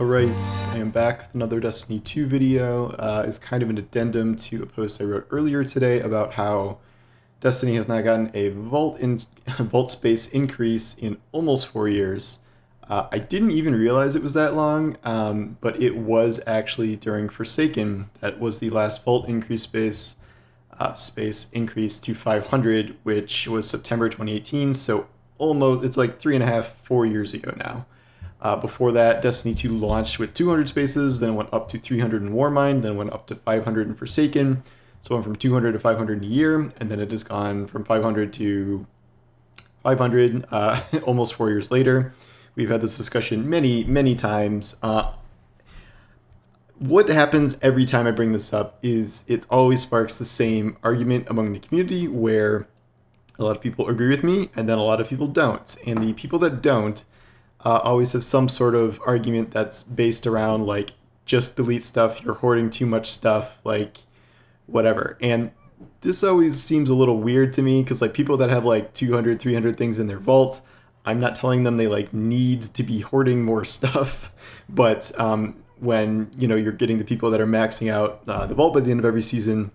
Alright, I am back with another Destiny 2 video. It's kind of an addendum to a post I wrote earlier today about how Destiny has now gotten a vault space increase in almost 4 years. I didn't even realize it was that long, but it was actually during Forsaken. That was the last vault increase space increase to 500, which was September 2018, so almost, it's like 3.5, 4 years ago now. Before that, Destiny 2 launched with 200 spaces, then went up to 300 in Warmind, then went up to 500 in Forsaken. So it went from 200 to 500 in a year, and then it has gone from 500 to 500 almost 4 years later. We've had this discussion many, many times. What happens every time I bring this up is it always sparks the same argument among the community where a lot of people agree with me, and then a lot of people don't. And the people that don't always have some sort of argument that's based around like just delete stuff, you're hoarding too much stuff, like whatever. And this always seems a little weird to me because like people that have like 200, 300 things in their vault, I'm not telling them they like need to be hoarding more stuff, but when you're getting the people that are maxing out the vault by the end of every season,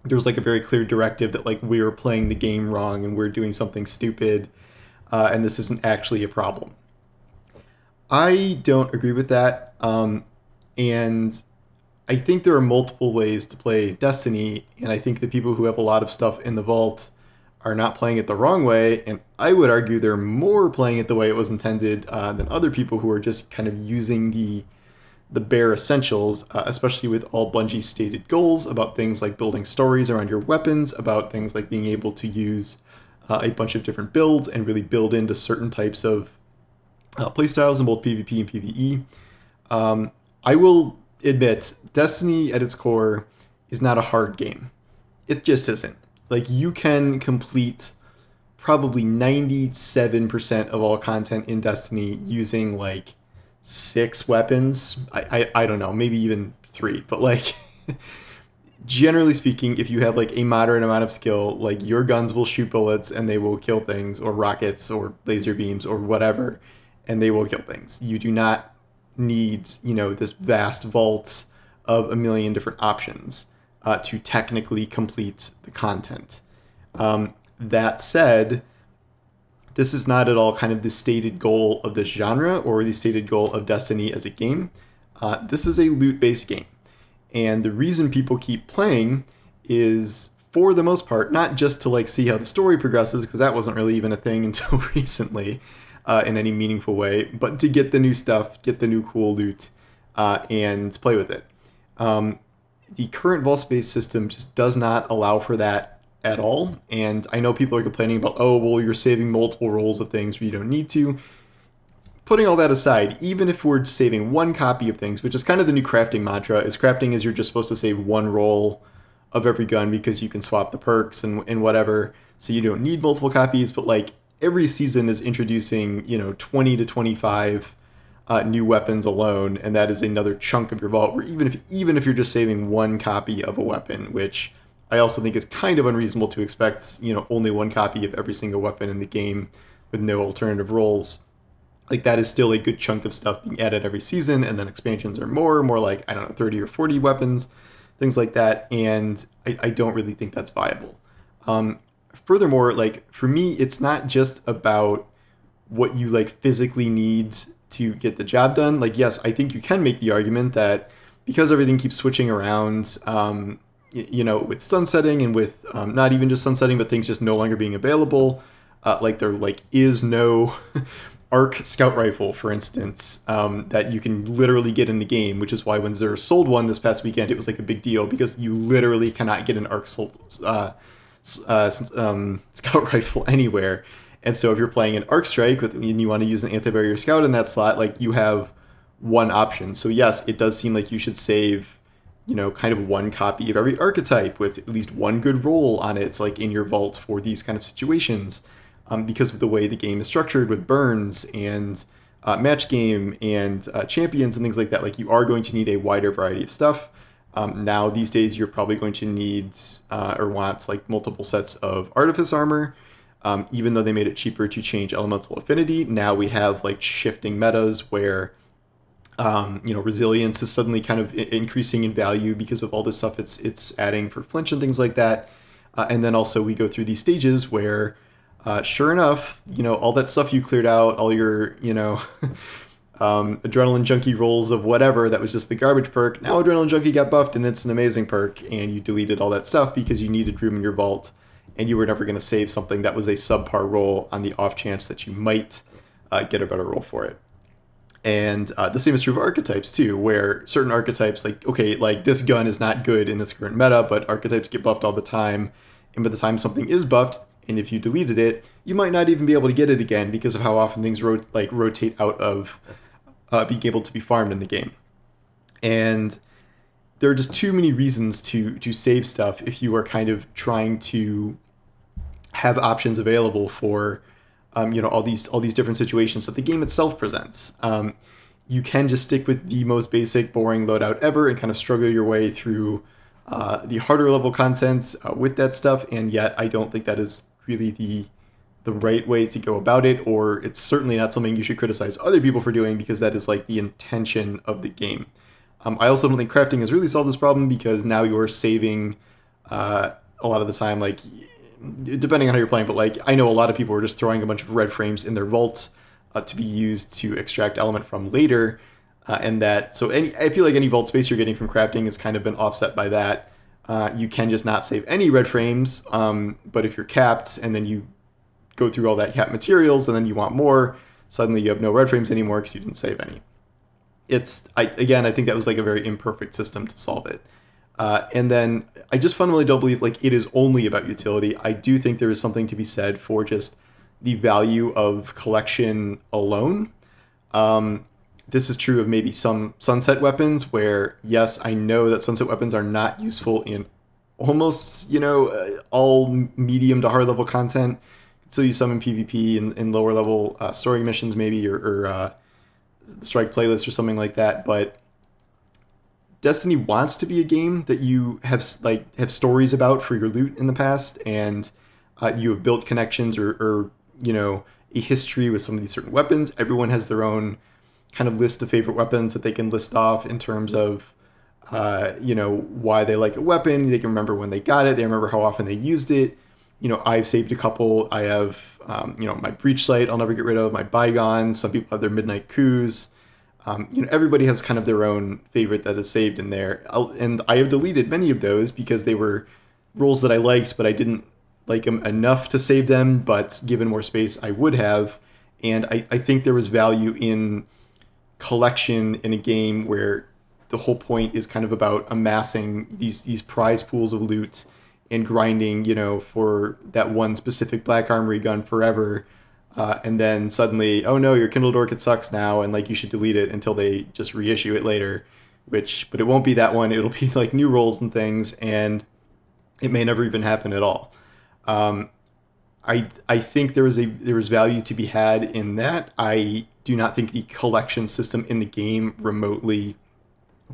there's like a very clear directive that like we're playing the game wrong and we're doing something stupid, and this isn't actually a problem. I don't agree with that, and I think there are multiple ways to play Destiny, and I think the people who have a lot of stuff in the vault are not playing it the wrong way, and I would argue they're more playing it the way it was intended than other people who are just kind of using the bare essentials, especially with all Bungie's stated goals about things like building stories around your weapons, about things like being able to use a bunch of different builds and really build into certain types of playstyles in both PvP and PvE. I will admit, Destiny at its core is not a hard game. It just isn't. Like, you can complete probably 97% of all content in Destiny using like 6 weapons. I don't know, maybe even 3, but like generally speaking, if you have like a moderate amount of skill, like your guns will shoot bullets and they will kill things, or rockets or laser beams or whatever, and they will kill things. You do not need, this vast vault of a million different options to technically complete the content. That said, this is not at all kind of the stated goal of this genre or the stated goal of Destiny as a game. This is a loot-based game. And the reason people keep playing is, for the most part, not just to like see how the story progresses, because that wasn't really even a thing until recently, in any meaningful way, but to get the new stuff, get the new cool loot, and play with it. The current vault space system just does not allow for that at all, and I know people are complaining about, oh, well, you're saving multiple rolls of things where you don't need to. Putting all that aside, even if we're saving one copy of things, which is kind of the new crafting mantra, is crafting is you're just supposed to save one roll of every gun because you can swap the perks and whatever, so you don't need multiple copies, but like every season is introducing 20 to 25 new weapons alone, and that is another chunk of your vault, where even if you're just saving one copy of a weapon, which I also think is kind of unreasonable to expect only one copy of every single weapon in the game with no alternative rolls, like that is still a good chunk of stuff being added every season, and then expansions are more like, I don't know, 30 or 40 weapons, things like that, and I don't really think that's viable. Furthermore, like for me, it's not just about what you like physically need to get the job done. Like, yes, I think you can make the argument that because everything keeps switching around, with sunsetting and with not even just sunsetting, but things just no longer being available, like there like is no ARC scout rifle, for instance, that you can literally get in the game, which is why when Xur sold one this past weekend, it was like a big deal because you literally cannot get an ARC scout rifle anywhere. And so if you're playing an arc strike and you want to use an anti-barrier scout in that slot, like you have one option. So yes, it does seem like you should save kind of one copy of every archetype with at least one good roll on it. It's like in your vault for these kind of situations, because of the way the game is structured with burns and match game and champions and things like that. Like you are going to need a wider variety of stuff. Now these days you're probably going to need or want like multiple sets of artifice armor. Even though they made it cheaper to change elemental affinity, now we have like shifting metas where Resilience is suddenly kind of increasing in value because of all this stuff it's adding for flinch and things like that. And then also we go through these stages where, sure enough, all that stuff you cleared out, all your, adrenaline junkie rolls of whatever that was just the garbage perk. Now adrenaline junkie got buffed and it's an amazing perk, and you deleted all that stuff because you needed room in your vault, and you were never going to save something that was a subpar roll on the off chance that you might get a better roll for it. And the same is true of archetypes too, where certain archetypes, like, okay, like this gun is not good in this current meta, but archetypes get buffed all the time. And by the time something is buffed, and if you deleted it, you might not even be able to get it again because of how often things rotate out of being able to be farmed in the game. And there are just too many reasons to save stuff if you are kind of trying to have options available for all these different situations that the game itself presents. You can just stick with the most basic, boring loadout ever and kind of struggle your way through the harder level content with that stuff, and yet I don't think that is really the right way to go about it, or it's certainly not something you should criticize other people for doing, because that is like the intention of the game. I also don't think crafting has really solved this problem, because now you're saving a lot of the time, like, depending on how you're playing, but like I know a lot of people are just throwing a bunch of red frames in their vault to be used to extract element from later, and that, so I feel like any vault space you're getting from crafting has kind of been offset by that. You can just not save any red frames, but if you're capped and then you go through all that capped materials and then you want more, suddenly you have no red frames anymore because you didn't save any. I think that was like a very imperfect system to solve it. And then I just fundamentally don't believe like it is only about utility. I do think there is something to be said for just the value of collection alone. This is true of maybe some sunset weapons where, yes, I know that sunset weapons are not useful in almost, all medium to hard level content. So you summon PvP in lower level story missions maybe, or strike playlist or something like that. But Destiny wants to be a game that you have stories about for your loot in the past, and you have built connections or a history with some of these certain weapons. Everyone has their own kind of list of favorite weapons that they can list off in terms of why they like a weapon. They can remember when they got it. They remember how often they used it. I've saved a couple. I have, my breach sight I'll never get rid of, my bygones. Some people have their midnight coups. Everybody has kind of their own favorite that is saved in there. And I have deleted many of those because they were roles that I liked, but I didn't like them enough to save them. But given more space, I would have. And I think there was value in collection in a game where the whole point is kind of about amassing these prize pools of loot and grinding, for that one specific Black Armory gun forever. And then suddenly, oh no, your Kindled Orchid sucks now, and like you should delete it until they just reissue it later. But it won't be that one. It'll be like new rolls and things, and it may never even happen at all. I think there was value to be had in that. I do not think the collection system in the game remotely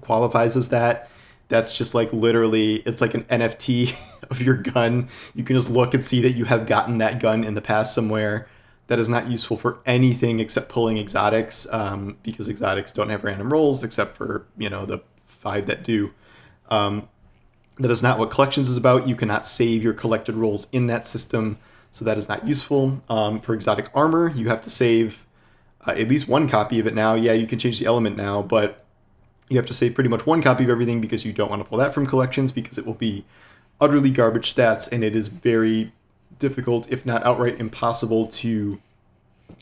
qualifies as that. That's just like literally, it's like an NFT of your gun. You can just look and see that you have gotten that gun in the past somewhere. That is not useful for anything except pulling exotics, because exotics don't have random rolls except for, the 5 that do. That is not what collections is about. You cannot save your collected rolls in that system, so that is not useful. For exotic armor, you have to save at least one copy of it now. Yeah, you can change the element now, but you have to save pretty much one copy of everything because you don't want to pull that from collections, because it will be utterly garbage stats, and it is very difficult, if not outright impossible, to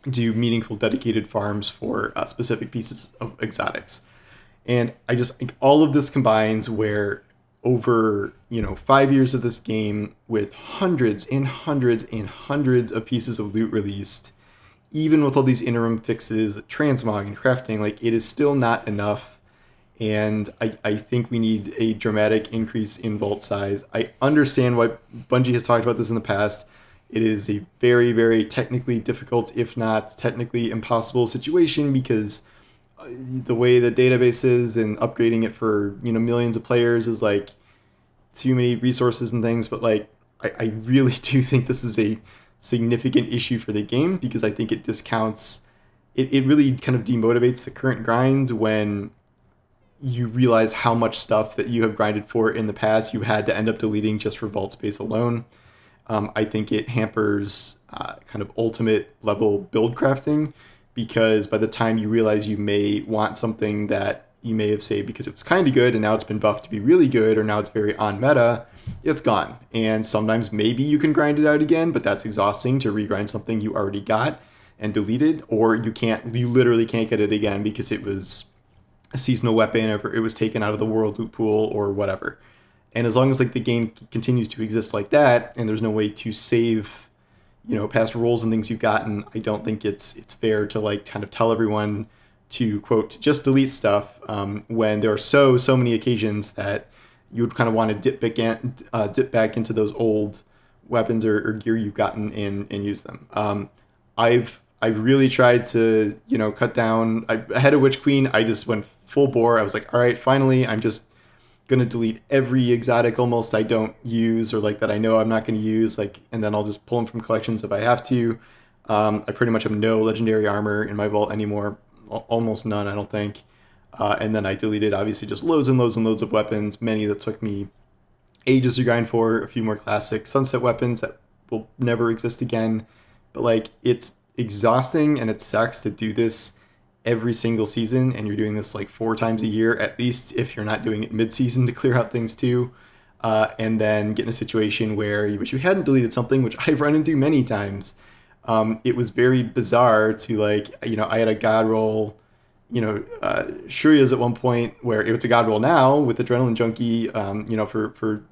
do meaningful dedicated farms for specific pieces of exotics. And I just think all of this combines where over 5 years of this game, with hundreds and hundreds and hundreds of pieces of loot released, even with all these interim fixes, transmog and crafting, like, it is still not enough. And I think we need a dramatic increase in vault size. I understand why Bungie has talked about this in the past. It is a very, very technically difficult, if not technically impossible situation, because the way the database is and upgrading it for millions of players is like too many resources and things. But like I really do think this is a significant issue for the game, because I think it discounts it really kind of demotivates the current grind when you realize how much stuff that you have grinded for in the past you had to end up deleting just for vault space alone. I think it hampers kind of ultimate level build crafting, because by the time you realize you may want something that you may have saved because it was kind of good and now it's been buffed to be really good, or now it's very on meta, it's gone. And sometimes maybe you can grind it out again, but that's exhausting to regrind something you already got and deleted, or you literally can't get it again because it was a seasonal weapon or it was taken out of the world loot pool or whatever. And as long as like the game continues to exist like that, and there's no way to save, past rolls and things you've gotten, I don't think it's fair to like kind of tell everyone to quote just delete stuff, when there are so many occasions that you would kind of want to dip back into those old weapons or gear you've gotten and use them. I've really tried to cut down. Ahead of Witch Queen, I just went full bore. I was like, all right, finally, I'm just gonna delete every exotic almost I don't use, or like that I know I'm not gonna use, and then I'll just pull them from collections if I have to. I pretty much have no legendary armor in my vault anymore, almost none, I don't think. And then I deleted obviously just loads and loads and loads of weapons, many that took me ages to grind for, a few more classic sunset weapons that will never exist again. But like, it's exhausting and it sucks to do this every single season, and you're doing this like 4 times a year at least if you're not doing it mid-season to clear out things too, and then get in a situation where you wish you hadn't deleted something, which I've run into many times. It was very bizarre to I had a god roll, Shuria's at one point where it's a god roll now with Adrenaline Junkie, for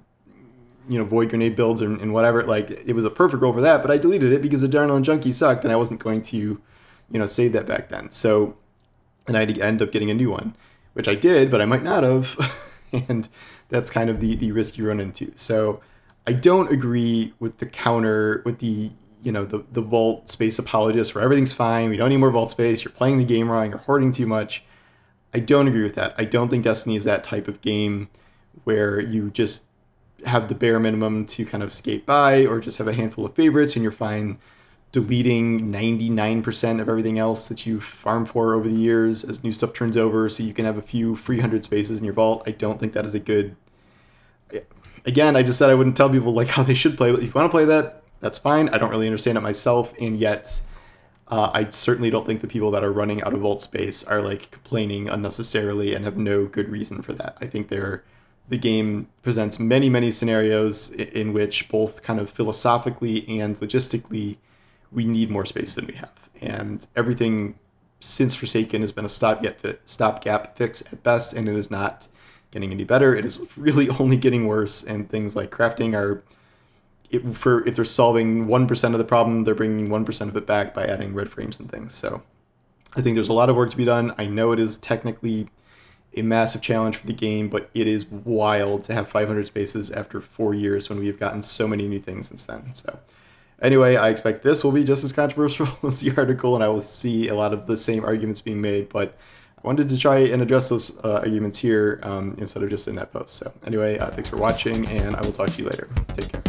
Void Grenade builds and whatever. Like, it was a perfect roll for that, but I deleted it because Adrenaline Junkie sucked and I wasn't going to, save that back then. So, and I'd end up getting a new one, which I did, but I might not have. And that's kind of the risk you run into. So I don't agree with the counter, with the vault space apologist where everything's fine, we don't need more vault space, you're playing the game wrong, you're hoarding too much. I don't agree with that. I don't think Destiny is that type of game where you just have the bare minimum to kind of skate by, or just have a handful of favorites and you're fine deleting 99% of everything else that you've farmed for over the years as new stuff turns over so you can have a few free 100 spaces in your vault. I don't think that is a good... Again, I just said I wouldn't tell people like how they should play, but if you want to play that, that's fine. I don't really understand it myself, and yet I certainly don't think the people that are running out of vault space are like complaining unnecessarily and have no good reason for that. I think the game presents many scenarios in which both kind of philosophically and logistically we need more space than we have. And everything since Forsaken has been a stopgap fix at best, and it is not getting any better. It is really only getting worse, and things like crafting are... if they're solving 1% of the problem, they're bringing 1% of it back by adding red frames and things. So I think there's a lot of work to be done. I know it is technically a massive challenge for the game, but it is wild to have 500 spaces after 4 years when we have gotten so many new things since then. So anyway, I expect this will be just as controversial as the article, and I will see a lot of the same arguments being made, but I wanted to try and address those arguments here instead of just in that post. So anyway, thanks for watching, and I will talk to you later. Take care.